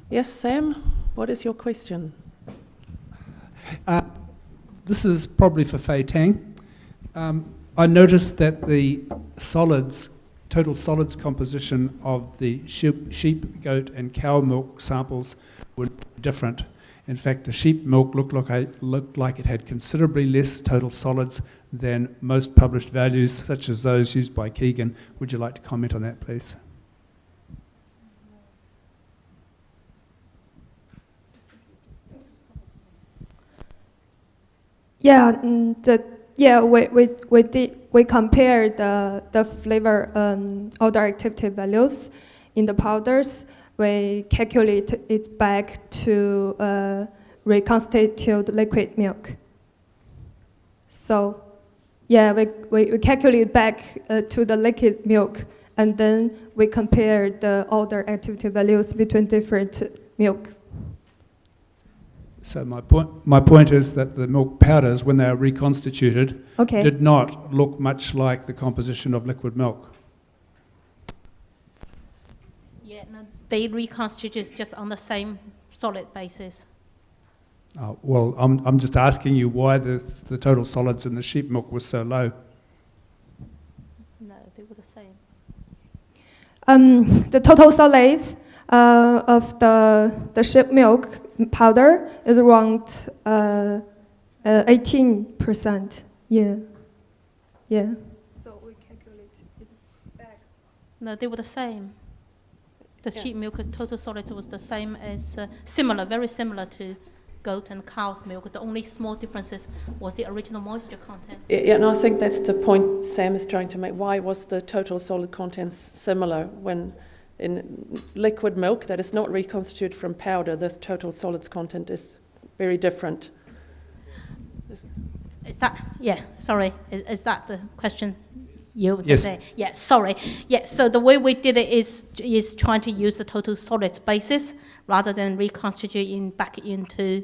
Yes, Sam, what is your question? This is probably for Fei Tang. I noticed that the total solids composition of the sheep, goat and cow milk samples were different. In fact, the sheep milk looked like it had considerably less total solids than most published values, such as those used by Keegan. Would you like to comment on that, please? Yeah, we compared the flavor odor activity values in the powders. We calculate it back to reconstituted liquid milk. So, yeah, we calculate back to the liquid milk, and then we compare the odor activity values between different milks. So my point is that the milk powders, when they are reconstituted, did not look much like the composition of liquid milk. Yeah, no, they reconstitute just on the same solid basis. Well, I'm just asking you why the total solids in the sheep milk was so low. No, they were the same. The total solids of the sheep milk powder is around 18%. Yeah. So we calculate it back. No, they were the same. The sheep milk total solids was the same as very similar to goat and cow's milk. The only small differences was the original moisture content. Yeah, and I think that's the point Sam is trying to make. Why was the total solid contents similar when in liquid milk that is not reconstituted from powder, this total solids content is very different? Is that, sorry, is that the question you Yes. say? Yeah, sorry. Yeah, so the way we did it is trying to use the total solids basis rather than reconstituting back into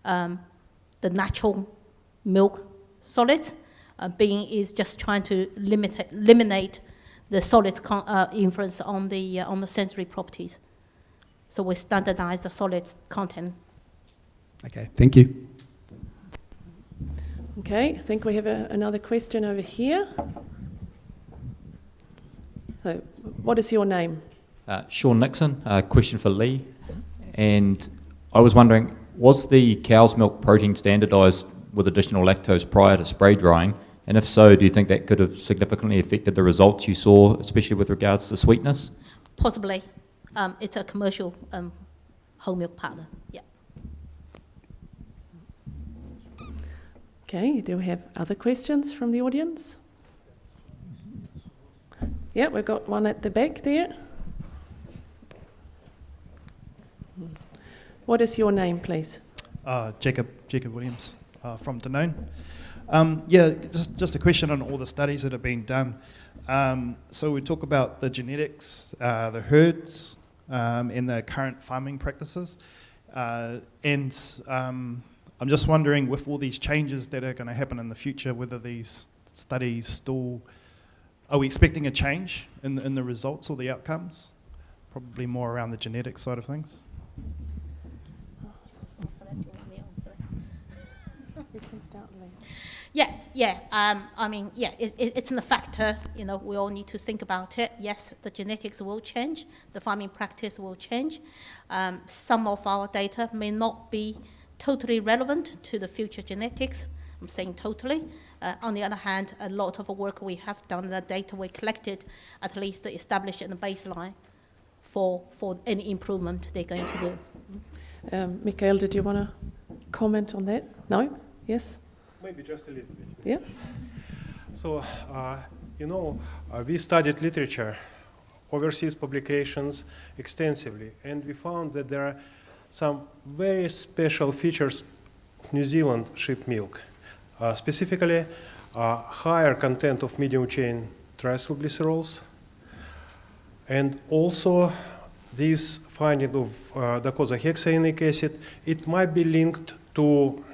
the natural milk solids. Being is just trying to eliminate the solids influence on the sensory properties. So we standardize the solids content. Okay, thank you. Okay, I think we have another question over here. So, what is your name? Sean Nixon, question for Lee. And I was wondering, was the cow's milk protein standardised with additional lactose prior to spray drying? And if so, do you think that could have significantly affected the results you saw, especially with regards to sweetness? Possibly. It's a commercial whole milk powder. Yeah. Okay, do we have other questions from the audience? Yeah, we've got one at the back there. What is your name, please? Jacob Williams from Danone. Just a question on all the studies that have been done. So we talk about the genetics, the herds, and the current farming practices. I'm just wondering, with all these changes that are going to happen in the future, whether these studies still... Are we expecting a change in the results or the outcomes? Probably more around the genetic side of things. It's a factor. We all need to think about it. Yes, the genetics will change. The farming practice will change. Some of our data may not be totally relevant to the future genetics. I'm saying totally. On the other hand, a lot of work we have done, the data we collected, at least established in the baseline for any improvement they're going to do. Michael, did you want to comment on that? No? Yes? Maybe just a little bit. Yeah. So, we studied literature, overseas publications extensively, and we found that there are some very special features of New Zealand sheep milk. Specifically, higher content of medium-chain triacylglycerols, and also this finding of docosahexaenic acid, it might be linked to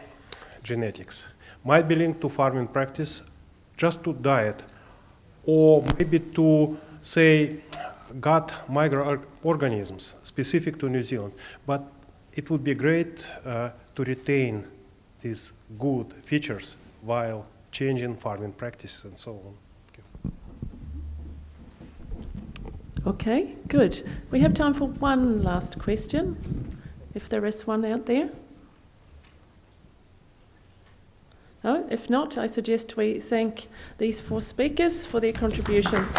genetics, might be linked to farming practice, just to diet, or maybe to, say, gut microorganisms specific to New Zealand. But it would be great to retain these good features while changing farming practices and so on. Okay, good. We have time for one last question, if there is one out there. No? If not, I suggest we thank these 4 speakers for their contributions.